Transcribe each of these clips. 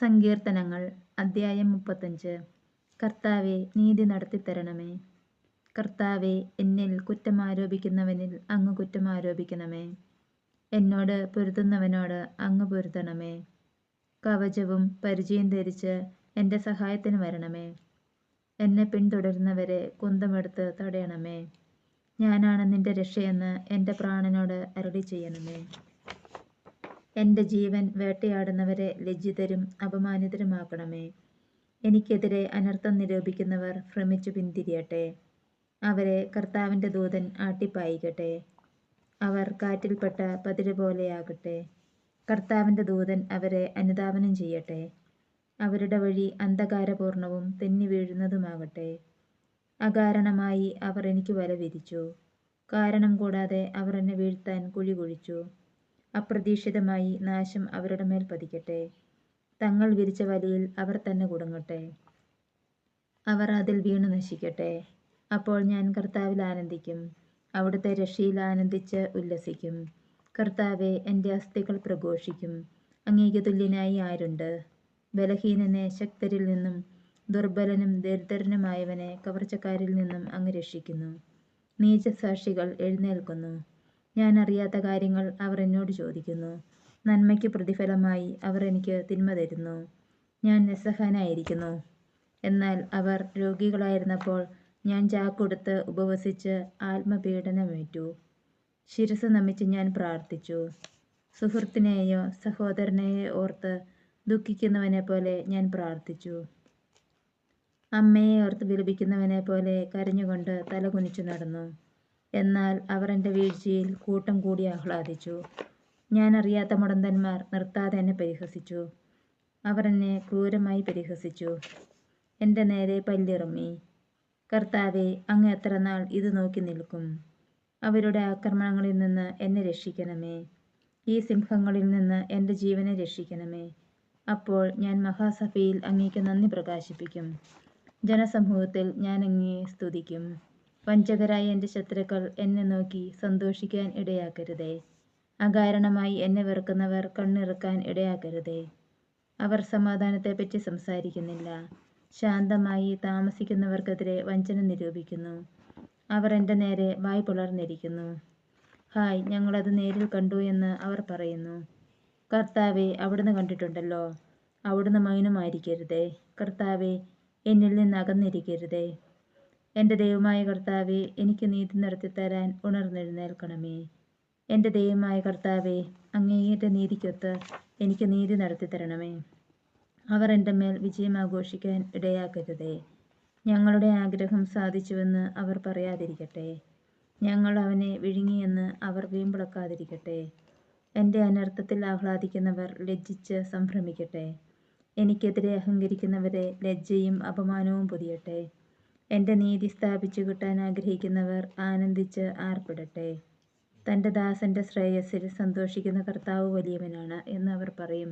സങ്കീർത്തനങ്ങൾ അദ്ധ്യായം 35. കർത്താവേ, നീതി നടത്തിത്തരണമേ. കർത്താവേ, എന്നിൽ കുറ്റമാരോപിക്കുന്നവനിൽ അങ്ങ് കുറ്റമാരോപിക്കണമേ. എന്നോട് പൊരുതുന്നവനോട് അങ്ങ് പൊരുതണമേ. കവചവും പരിചയും ധരിച്ച് എൻ്റെ സഹായത്തിന് വരണമേ. എന്നെ പിന്തുടരുന്നവരെ കുന്തമെടുത്ത് തടയണമേ. ഞാനാണ് നിന്റെ രക്ഷയെന്ന് എൻ്റെ പ്രാണനോട് അരുളി ചെയ്യണമേ. എൻ്റെ ജീവൻ വേട്ടയാടുന്നവരെ ലജ്ജിതരും അപമാനിതരുമാക്കണമേ. എനിക്കെതിരെ അനർത്ഥം നിരൂപിക്കുന്നവർ ഭ്രമിച്ചു പിന്തിരിയട്ടെ. അവരെ കർത്താവിൻ്റെ ദൂതൻ ആട്ടിപ്പായിക്കട്ടെ. അവർ കാറ്റിൽപ്പെട്ട പതിര് പോലെയാകട്ടെ. കർത്താവിൻ്റെ ദൂതൻ അവരെ അനുധാവനം ചെയ്യട്ടെ. അവരുടെ വഴി അന്ധകാരപൂർണവും തെന്നി വീഴുന്നതുമാകട്ടെ. അകാരണമായി അവർ എനിക്ക് വല വിരിച്ചു. കാരണം കൂടാതെ അവർ എന്നെ വീഴ്ത്താൻ കുഴി കുഴിച്ചു. അപ്രതീക്ഷിതമായി നാശം അവരുടെ മേൽ പതിക്കട്ടെ. തങ്ങൾ വിരിച്ച വലയിൽ അവർ തന്നെ കുടുങ്ങട്ടെ. അവർ അതിൽ വീണു നശിക്കട്ടെ. അപ്പോൾ ഞാൻ കർത്താവിൽ ആനന്ദിക്കും, അവിടുത്തെ രക്ഷയിൽ ആനന്ദിച്ച് ഉല്ലസിക്കും. കർത്താവെ, എൻ്റെ അസ്ഥികൾ പ്രഘോഷിക്കും. അങ്ങേക്ക് തുല്യനായി ആരുണ്ട്? ബലഹീനനെ ശക്തരിൽ നിന്നും ദുർബലനും ദരിദ്രനുമായവനെ കവർച്ചക്കാരിൽ നിന്നും അങ്ങ് രക്ഷിക്കുന്നു. നീചസാക്ഷികൾ എഴുന്നേൽക്കുന്നു. ഞാൻ അറിയാത്ത കാര്യങ്ങൾ അവർ എന്നോട് ചോദിക്കുന്നു. നന്മയ്ക്ക് പ്രതിഫലമായി അവർ എനിക്ക് തിന്മ തരുന്നു. ഞാൻ നിസ്സഹായനായിരിക്കുന്നു. എന്നാൽ അവർ രോഗികളായിരുന്നപ്പോൾ ഞാൻ ചാക്കൊടുത്ത് ഉപവസിച്ച് ആത്മപീഡനമേറ്റു. ശിരസ് നമിച്ച് ഞാൻ പ്രാർത്ഥിച്ചു. സുഹൃത്തിനെയോ സഹോദരനെയോ ഓർത്ത് ദുഃഖിക്കുന്നവനെ പോലെ ഞാൻ പ്രാർത്ഥിച്ചു. അമ്മയെ ഓർത്ത് വിലപിക്കുന്നവനെ പോലെ കരഞ്ഞുകൊണ്ട് തല കുനിച്ചു നടന്നു. എന്നാൽ അവർ എൻ്റെ വീഴ്ചയിൽ കൂട്ടം കൂടി ആഹ്ലാദിച്ചു. ഞാൻ അറിയാത്ത മുടന്തന്മാർ നിർത്താതെ എന്നെ പരിഹസിച്ചു. അവർ എന്നെ ക്രൂരമായി പരിഹസിച്ചു, എൻ്റെ നേരെ പല്ലിറുമ്മി. കർത്താവെ, അങ്ങ് എത്ര നാൾ ഇത് നോക്കി നിൽക്കും? അവരുടെ ആക്രമണങ്ങളിൽ നിന്ന് എന്നെ രക്ഷിക്കണമേ. ഈ സിംഹങ്ങളിൽ നിന്ന് എൻ്റെ ജീവനെ രക്ഷിക്കണമേ. അപ്പോൾ ഞാൻ മഹാസഭയിൽ അങ്ങേക്ക് നന്ദി പ്രകാശിപ്പിക്കും. ജനസമൂഹത്തിൽ ഞാൻ അങ്ങയെ സ്തുതിക്കും. വഞ്ചകരായ എൻ്റെ ശത്രുക്കൾ എന്നെ നോക്കി സന്തോഷിക്കാൻ ഇടയാക്കരുതേ. അകാരണമായി എന്നെ വെറുക്കുന്നവർ കണ്ണിറുക്കാൻ ഇടയാക്കരുതേ. അവർ സമാധാനത്തെപ്പറ്റി സംസാരിക്കുന്നില്ല. ശാന്തമായി താമസിക്കുന്നവർക്കെതിരെ വഞ്ചന നിരൂപിക്കുന്നു. അവർ എൻ്റെ നേരെ വായ് പുലർന്നിരിക്കുന്നു. ഹായ്, ഞങ്ങളത് നേരിൽ കണ്ടു എന്ന് അവർ പറയുന്നു. കർത്താവെ, അവിടുന്ന് കണ്ടിട്ടുണ്ടല്ലോ. അവിടുന്ന് മൗനമായിരിക്കരുതേ. കർത്താവെ, എന്നിൽ നിന്ന് അകന്നിരിക്കരുതേ. എൻ്റെ ദൈവമായ കർത്താവെ, എനിക്ക് നീതി നടത്തിത്തരാൻ ഉണർന്നെഴുന്നേൽക്കണമേ. എൻ്റെ ദൈവമായ കർത്താവെ, അങ്ങയുടെ നീതിക്കൊത്ത് എനിക്ക് നീതി നടത്തിത്തരണമേ. അവർ എൻ്റെ മേൽ വിജയം ആഘോഷിക്കാൻ ഇടയാക്കരുതേ. ഞങ്ങളുടെ ആഗ്രഹം സാധിച്ചുവെന്ന് അവർ പറയാതിരിക്കട്ടെ. ഞങ്ങൾ അവനെ വിഴുങ്ങിയെന്ന് അവർ വീമ്പിളക്കാതിരിക്കട്ടെ. എൻ്റെ അനർത്ഥത്തിൽ ആഹ്ലാദിക്കുന്നവർ ലജ്ജിച്ച് സംഭ്രമിക്കട്ടെ. എനിക്കെതിരെ അഹങ്കരിക്കുന്നവരെ ലജ്ജയും അപമാനവും പൊതിയട്ടെ. എൻ്റെ നീതി സ്ഥാപിച്ചു കിട്ടാൻ ആഗ്രഹിക്കുന്നവർ ആനന്ദിച്ച് ആർപ്പിടട്ടെ. തൻ്റെ ദാസൻ്റെ ശ്രേയസ്സിൽ സന്തോഷിക്കുന്ന കർത്താവ് വലിയവനാണ് എന്ന് അവർ പറയും,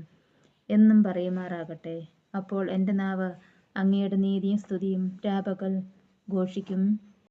എന്നും പറയുമാറാകട്ടെ. അപ്പോൾ എൻ്റെ നാവ് അങ്ങയുടെ നീതിയും സ്തുതിയും രാപകൽ ഘോഷിക്കും.